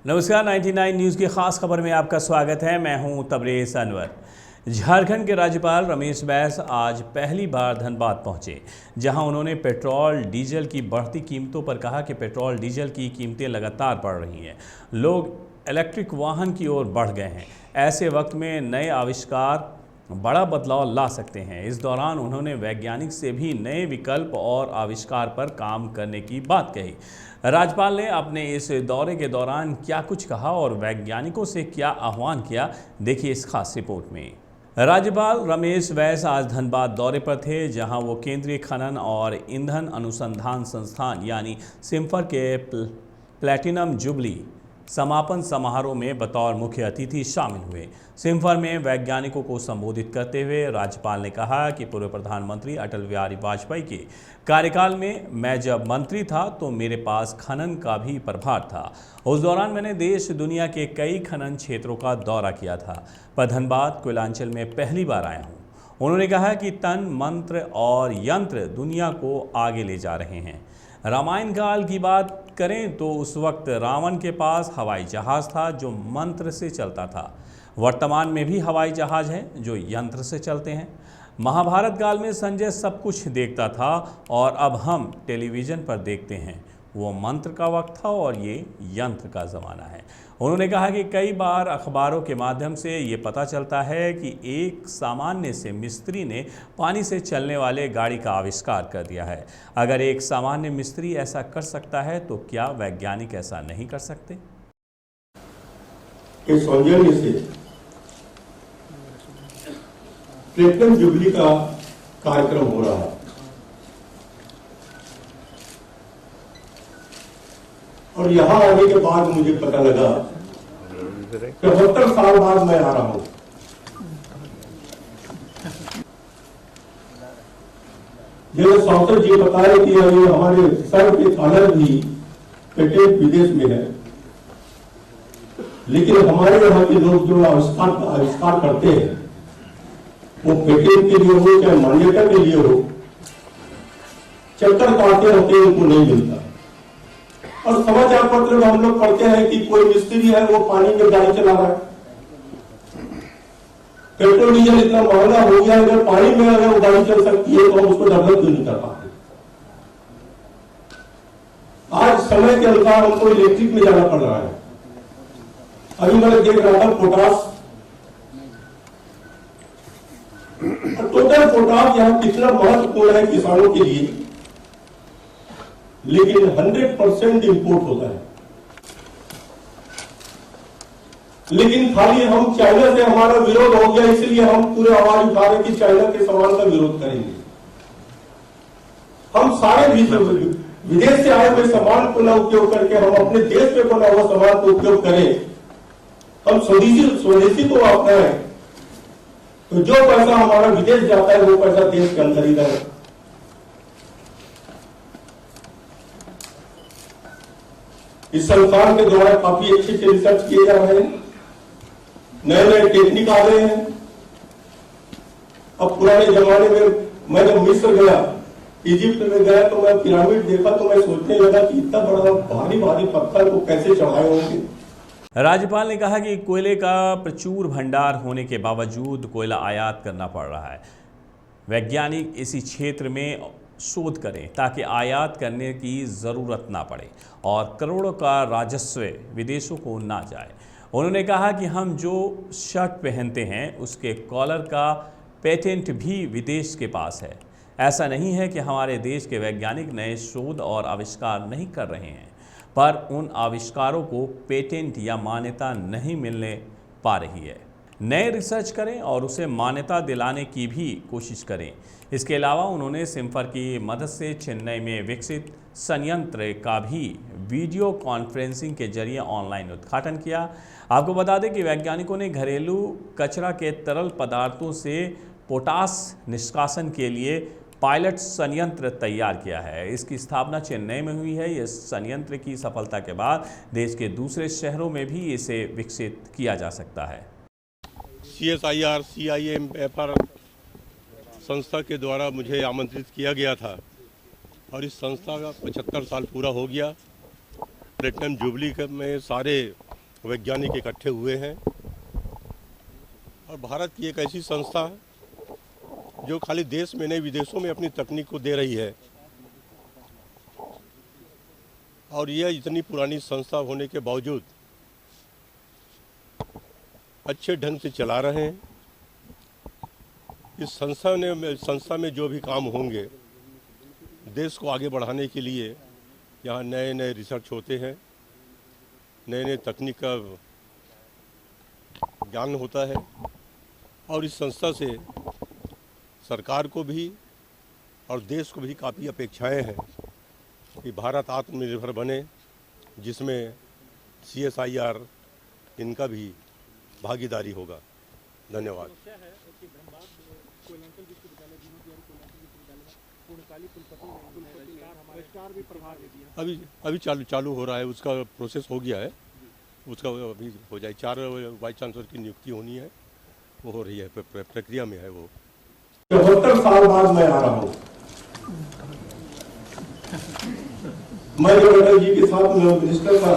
नमस्कार, 99 न्यूज़ की खास खबर में आपका स्वागत है। मैं हूं तबरेज़ अनवर। झारखंड के राज्यपाल रमेश बैस आज पहली बार धनबाद पहुंचे, जहां उन्होंने पेट्रोल डीजल की बढ़ती कीमतों पर कहा कि पेट्रोल डीजल की कीमतें लगातार बढ़ रही हैं। लोग इलेक्ट्रिक वाहन की ओर बढ़ गए हैं। ऐसे वक्त में नए आविष्कार बड़ा बदलाव ला सकते हैं। इस दौरान उन्होंने वैज्ञानिक से भी नए विकल्प और आविष्कार पर काम करने की बात कही। राज्यपाल ने अपने इस दौरे के दौरान क्या कुछ कहा और वैज्ञानिकों से क्या आह्वान किया, देखिए इस खास रिपोर्ट में। राज्यपाल रमेश बैस आज धनबाद दौरे पर थे, जहां वो केंद्रीय खनन और ईंधन अनुसंधान संस्थान यानी सिम्फर के प्लैटिनम जुबली समापन समारोह में बतौर मुख्य अतिथि शामिल हुए। सिम्फर में वैज्ञानिकों को संबोधित करते हुए राज्यपाल ने कहा कि पूर्व प्रधानमंत्री अटल बिहारी वाजपेयी के कार्यकाल में मैं जब मंत्री था तो मेरे पास खनन का भी प्रभार था। उस दौरान मैंने देश दुनिया के कई खनन क्षेत्रों का दौरा किया था, पर धनबाद कोयलांचल में पहली बार आया हूँ। उन्होंने कहा कि तन मंत्र और यंत्र दुनिया को आगे ले जा रहे हैं। रामायण काल की बात करें तो उस वक्त रावण के पास हवाई जहाज था जो मंत्र से चलता था। वर्तमान में भी हवाई जहाज हैं जो यंत्र से चलते हैं। महाभारत काल में संजय सब कुछ देखता था और अब हम टेलीविज़न पर देखते हैं। वो मंत्र का वक्त था और ये यंत्र का ज़माना है। उन्होंने कहा कि कई बार अखबारों के माध्यम से ये पता चलता है कि एक सामान्य से मिस्त्री ने पानी से चलने वाले गाड़ी का आविष्कार कर दिया है। अगर एक सामान्य मिस्त्री ऐसा कर सकता है तो क्या वैज्ञानिक ऐसा नहीं कर सकते? इस सौजन्य से प्लेटिनम जुबली का कार्यक्रम हो रहा है और यहां आने के बाद मुझे पता लगा 75 साल बाद मैं आ रहा हूं। जब सांसद जी बताए कि अभी हमारे सर के कॉलर भी पेटेंट विदेश में है, लेकिन हमारे यहाँ के लोग जो आविष्कार करते हैं वो पेटेंट के लिए हो चाहे मान्यता के लिए हो, चक्कर काटते रहते हैं, उनको नहीं मिलता। और समाचार पत्र में हम लोग पढ़ते हैं कि कोई मिस्त्री है वो पानी में गाड़ी चला रहा है। पेट्रोल डीजल इतना महंगा हो गया, अगर पानी में अगर वो गाड़ी चल सकती है तो हम उसको डेवलप क्यों नहीं कर पाते? आज समय के अनुसार हमको इलेक्ट्रिक में जाना पड़ रहा है। अभी मैंने देख रहा था पोटास, टोटल पोटास यहाँ कितना महत्वपूर्ण है किसानों के लिए, लेकिन 100% इंपोर्ट होता है। लेकिन खाली हम चाइना से हमारा विरोध हो गया, इसलिए हम पूरे आवाज उठा रहे कि चाइना के सामान का विरोध करेंगे। हम सारे विदेश से आए हुए सामान को ना उपयोग करके हम अपने देश में बना हुआ सामान को उपयोग करें, हम स्वदेशी को अपनाएं, तो जो पैसा हमारा विदेश जाता है वो पैसा देश के अंदर ही रहे। इस संस्थान के द्वारा काफी अच्छे से रिसर्च किए जा रहे हैं, नए नए टेक्निक आ रहे हैं। अब पुराने जमाने में मैं जब मिस्र गया, इजिप्ट में गया, तो मैं पिरामिड देखा तो मैं सोचने लगा कि इतना बड़ा भारी भारी पत्थर को कैसे चढ़ाए होंगे। राज्यपाल ने कहा कि कोयले का प्रचुर भंडार होने के बावजूद कोयला आयात करना पड़ रहा है। वैज्ञानिक इसी क्षेत्र में शोध करें ताकि आयात करने की ज़रूरत ना पड़े और करोड़ों का राजस्व विदेशों को ना जाए। उन्होंने कहा कि हम जो शर्ट पहनते हैं उसके कॉलर का पेटेंट भी विदेश के पास है। ऐसा नहीं है कि हमारे देश के वैज्ञानिक नए शोध और आविष्कार नहीं कर रहे हैं, पर उन आविष्कारों को पेटेंट या मान्यता नहीं मिलने पा रही है। नए रिसर्च करें और उसे मान्यता दिलाने की भी कोशिश करें। इसके अलावा उन्होंने सिम्फर की मदद से चेन्नई में विकसित संयंत्र का भी वीडियो कॉन्फ्रेंसिंग के जरिए ऑनलाइन उद्घाटन किया। आपको बता दें कि वैज्ञानिकों ने घरेलू कचरा के तरल पदार्थों से पोटास निष्कासन के लिए पायलट संयंत्र तैयार किया है। इसकी स्थापना चेन्नई में हुई है। इस संयंत्र की सफलता के बाद देश के दूसरे शहरों में भी इसे विकसित किया जा सकता है। CSIR, CIMFR संस्था के द्वारा मुझे आमंत्रित किया गया था और इस संस्था का 75 साल पूरा हो गया। प्लेटिनम जुबली में सारे वैज्ञानिक इकट्ठे हुए हैं और भारत की एक ऐसी संस्था है जो खाली देश में नहीं विदेशों में अपनी तकनीक को दे रही है। और यह इतनी पुरानी संस्था होने के बावजूद अच्छे ढंग से चला रहे हैं। इस संस्था में जो भी काम होंगे देश को आगे बढ़ाने के लिए यहाँ नए नए रिसर्च होते हैं, नए नए तकनीक का ज्ञान होता है और इस संस्था से सरकार को भी और देश को भी काफ़ी अपेक्षाएं हैं कि भारत आत्मनिर्भर बने, जिसमें CSIR इनका भी भागीदारी होगा। धन्यवाद। अभी चालू हो रहा है, उसका प्रोसेस हो गया है, उसका अभी हो जाए। 4 वाइस चांसलर की नियुक्ति होनी है, वो हो रही है, प्रक्रिया में है वो। 74 साल बाद मैं आ रहा हूँ। मैं जो अटल जी के साथ मिनिस्टर था,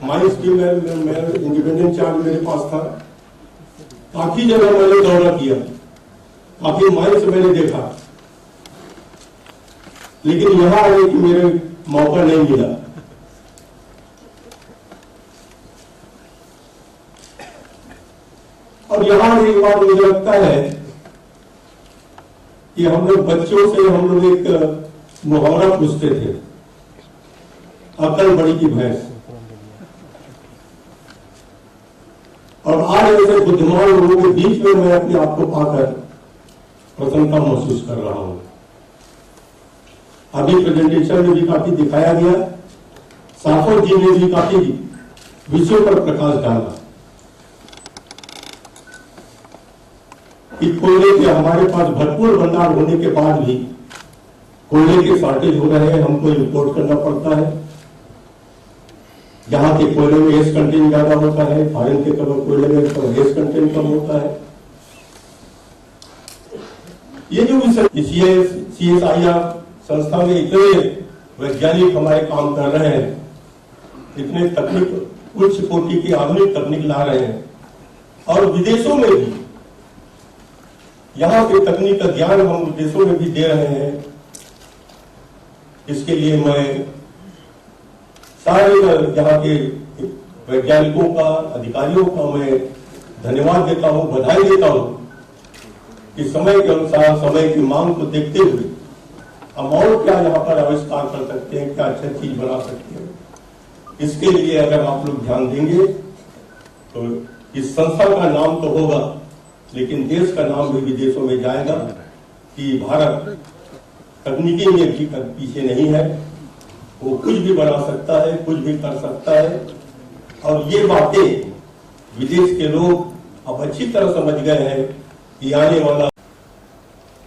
माइंस की मैं इंडिपेंडेंट चार्ज मेरे पास था। काफी जगह मैंने दौरा किया, काफी माइंस मैंने देखा, लेकिन यहाँ आने की मेरे मौका नहीं मिला। और यहाँ एक बात मुझे लगता है कि हम लोग बच्चों से हम लोग एक मुहावरा पूछते थे, अकल बड़ी की भैंस। और आज ऐसे बुद्धिमान लोगों के बीच में मैं अपने आप को पाकर प्रसन्नता महसूस कर रहा हूं। अभी प्रेजेंटेशन में भी काफी दिखाया गया, साफर जी ने भी काफी विषयों पर प्रकाश डाला कि कोयले के हमारे पास भरपूर भंडार होने के बाद भी कोयले के शॉर्टेज हो रहे हैं, हमको इंपोर्ट करना पड़ता है। यहाँ के कोयले में एस कंटेंट ज्यादा होता है, फॉरेन के कोयले में एस कंटेंट कम होता है। ये जो CSIR संस्था में इतने वैज्ञानिक हमारे काम कर रहे हैं, इतने तकनीक उच्च कोटि की आधुनिक तकनीक ला रहे हैं और विदेशों में भी यहाँ के तकनीक का ज्ञान हम विदेशों में भी दे रहे हैं। इसके लिए मैं सारे यहाँ के वैज्ञानिकों का, अधिकारियों का मैं धन्यवाद देता हूँ, बधाई देता हूँ कि समय के अनुसार, समय की मांग को देखते हुए हम और क्या यहाँ पर आविष्कार कर सकते हैं, क्या अच्छा चीज बना सकते हैं। इसके लिए अगर आप लोग ध्यान देंगे तो इस संस्था का नाम तो होगा, लेकिन देश का नाम भी विदेशों में जाएगा कि भारत तकनीकी में भी पीछे नहीं है, वो कुछ भी बना सकता है, कुछ भी कर सकता है। और ये बातें विदेश के लोग अब अच्छी तरह समझ गए हैं कि आने वाला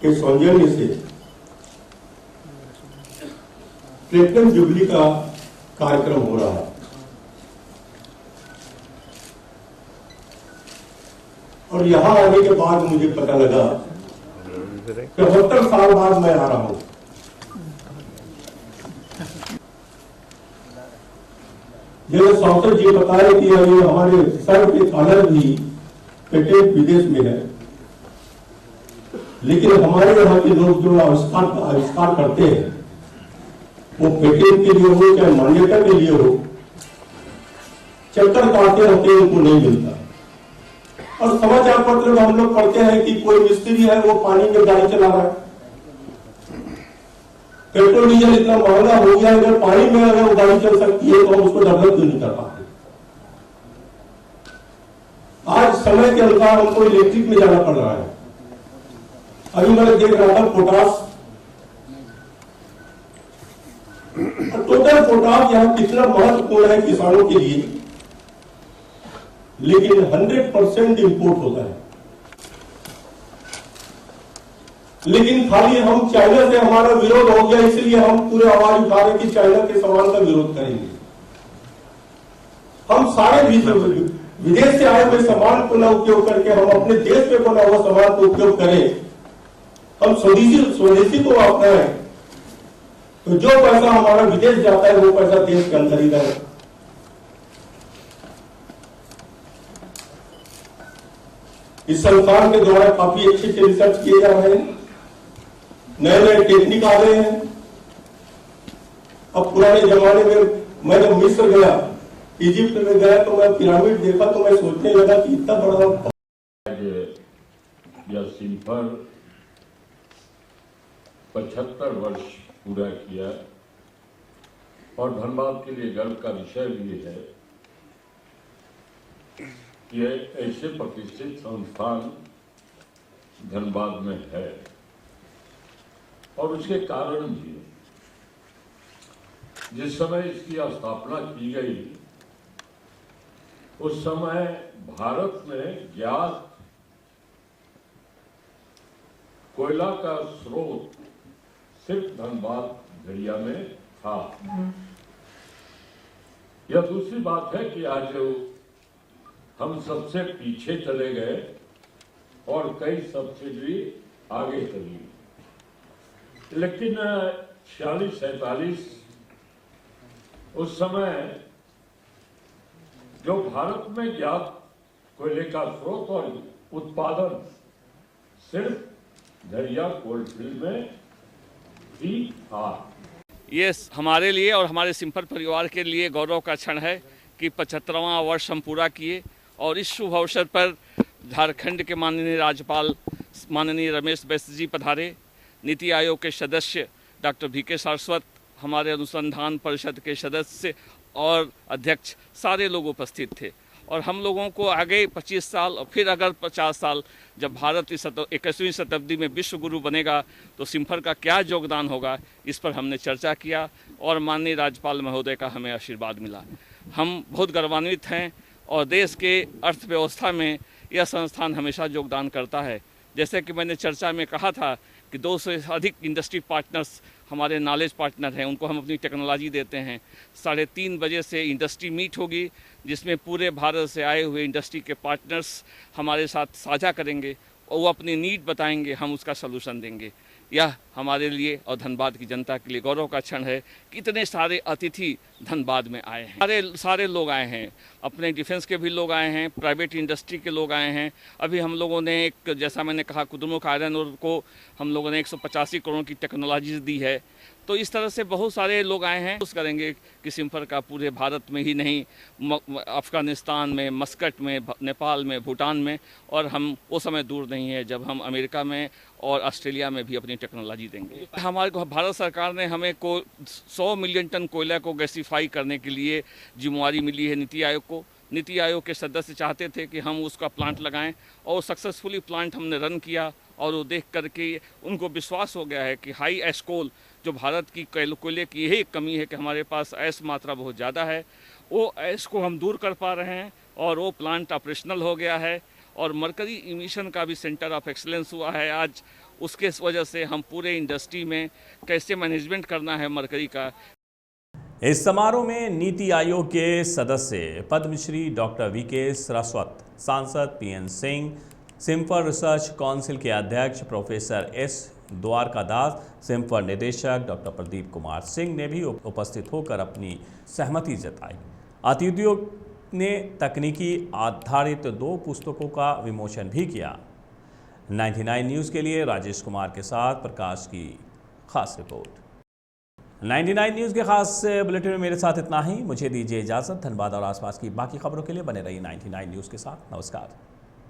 के सौजन्य से प्लेटिनम जुबली का कार्यक्रम हो रहा है। और यहां आने के बाद मुझे पता लगा 74 साल बाद मैं आ रहा हूं। जैसे सौसर जी बता रहे कि ये हमारे सर के कॉलर भी पेटेंट विदेश में है, लेकिन हमारे यहाँ के लोग जो आविष्कार करते हैं, वो पेटेंट के लिए हो चाहे मान्यता के लिए हो, चक्कर काटते रहते हैं, उनको नहीं मिलता। और समाचार पत्र में हम लोग पढ़ते हैं कि कोई मिस्त्री है, वो पानी में गाड़ी चला रहा है। पेट्रोल डीजल इतना महंगा हो गया, अगर पानी में अगर वो गाड़ी चल सकती है तो हम उसको डेवलप क्यों नहीं कर पाते। आज समय के अनुसार हमको इलेक्ट्रिक में जाना पड़ रहा है। अभी मैंने देख रहा था पोटास, टोटल पोटास यहाँ कितना महत्वपूर्ण है किसानों के लिए, लेकिन 100% इंपोर्ट होता है। लेकिन खाली हम चाइना से हमारा विरोध हो गया, इसलिए हम पूरे आवाज उठा रहे कि चाइना के सामान का विरोध करेंगे। हम सारे विदेश से आए हुए सामान को न उपयोग करके हम अपने देश में बना हुआ सामान को उपयोग करें, हम स्वदेशी को अपनाएं, तो जो पैसा हमारा विदेश जाता है वो पैसा देश के अंदर ही रहे। इस संस्थान के द्वारा काफी अच्छे अच्छे रिसर्च किए जा रहे हैं, नए नए टेक्निक आ रहे हैं। अब पुराने जमाने में मैं जब मिस्र गया, इजिप्ट में गया, तो मैं पिरामिड देखा तो मैं सोचने लगा कि इतना बड़ा यह सिम्फर 75 वर्ष पूरा किया और धनबाद के लिए गर्व का विषय भी है कि ऐसे प्रतिष्ठित संस्थान धनबाद में है और उसके कारण भी जिस समय इसकी स्थापना की गई उस समय भारत में ज्ञात कोयला का स्रोत सिर्फ धनबाद झरिया में था। यह दूसरी बात है कि आज हम सबसे पीछे चले गए और कई सब्सिडी आगे चली, लेकिन 46-47 उस समय जो भारत में ज्ञात कोयले का स्रोत और उत्पादन सिर्फ झरिया कोलफील्ड में ही था। ये हमारे लिए और हमारे सिम्फर परिवार के लिए गौरव का क्षण है कि 75वां वर्ष हम पूरा किए और इस शुभ अवसर पर झारखंड के माननीय राज्यपाल माननीय रमेश बैस जी पधारे, नीति आयोग के सदस्य डॉक्टर VK सारस्वत, हमारे अनुसंधान परिषद के सदस्य और अध्यक्ष सारे लोग उपस्थित थे। और हम लोगों को आगे 25 साल और फिर अगर 50 साल जब भारत इस 21वीं शताब्दी में विश्व गुरु बनेगा तो सिम्फर का क्या योगदान होगा, इस पर हमने चर्चा किया और माननीय राज्यपाल महोदय का हमें आशीर्वाद मिला। हम बहुत गौरवान्वित हैं और देश के अर्थव्यवस्था में यह संस्थान हमेशा योगदान करता है। जैसे कि मैंने चर्चा में कहा था कि 200 से अधिक इंडस्ट्री पार्टनर्स हमारे नॉलेज पार्टनर हैं, उनको हम अपनी टेक्नोलॉजी देते हैं। 3:30 बजे से इंडस्ट्री मीट होगी जिसमें पूरे भारत से आए हुए इंडस्ट्री के पार्टनर्स हमारे साथ साझा करेंगे और वो अपनी नीड बताएंगे, हम उसका सलूशन देंगे। यह हमारे लिए और धनबाद की जनता के लिए गौरव का क्षण है कि इतने सारे अतिथि धनबाद में आए हैं। सारे लोग आए हैं, अपने डिफेंस के भी लोग आए हैं, प्राइवेट इंडस्ट्री के लोग आए हैं। अभी हम लोगों ने एक, जैसा मैंने कहा, कुद्रेमुख आयरन ओर को हम लोगों ने 185 करोड़ की टेक्नोलॉजी दी है। तो इस तरह से बहुत सारे लोग आए हैं। कोशिश करेंगे कि सिम्फर का पूरे भारत में ही नहीं, अफगानिस्तान में, मस्कट में, नेपाल में, भूटान में, और हम वो समय दूर नहीं है जब हम अमेरिका में और ऑस्ट्रेलिया में भी अपनी टेक्नोलॉजी देंगे। हमारे भारत सरकार ने हमें 100 मिलियन टन कोयला को गैसीफाई करने के लिए जिम्मेवारी मिली है नीति आयोग को। नीति आयोग के सदस्य चाहते थे कि हम उसका प्लांट लगाएं और सक्सेसफुली प्लांट हमने रन किया और वो देख करके उनको विश्वास हो गया है कि हाई ऐश कोल, जो भारत की कोयले की यही कमी है कि हमारे पास ऐश मात्रा बहुत ज़्यादा है, वो ऐश को हम दूर कर पा रहे हैं और वो प्लांट ऑपरेशनल हो गया है और मरकरी इमिशन का भी सेंटर ऑफ एक्सीलेंस हुआ है आज। उसके वजह से हम पूरे इंडस्ट्री में कैसे मैनेजमेंट करना है मरकरी का। इस समारोह में नीति आयोग के सदस्य पद्मश्री डॉक्टर VK सारस्वत, सांसद PN Singh, CIMFR research council के अध्यक्ष प्रोफेसर S द्वारकादास, सिम्फर निदेशक डॉक्टर प्रदीप कुमार सिंह ने भी उपस्थित होकर अपनी सहमति जताई। अतिथियों ने तकनीकी आधारित 2 पुस्तकों का विमोचन भी किया। 99 न्यूज़ के लिए राजेश कुमार के साथ प्रकाश की खास रिपोर्ट। 99 न्यूज़ के खास बुलेटिन में मेरे साथ इतना ही। मुझे दीजिए इजाज़त। धनबाद और आसपास की बाकी खबरों के लिए बने रहिए 99 न्यूज़ के साथ। नमस्कार।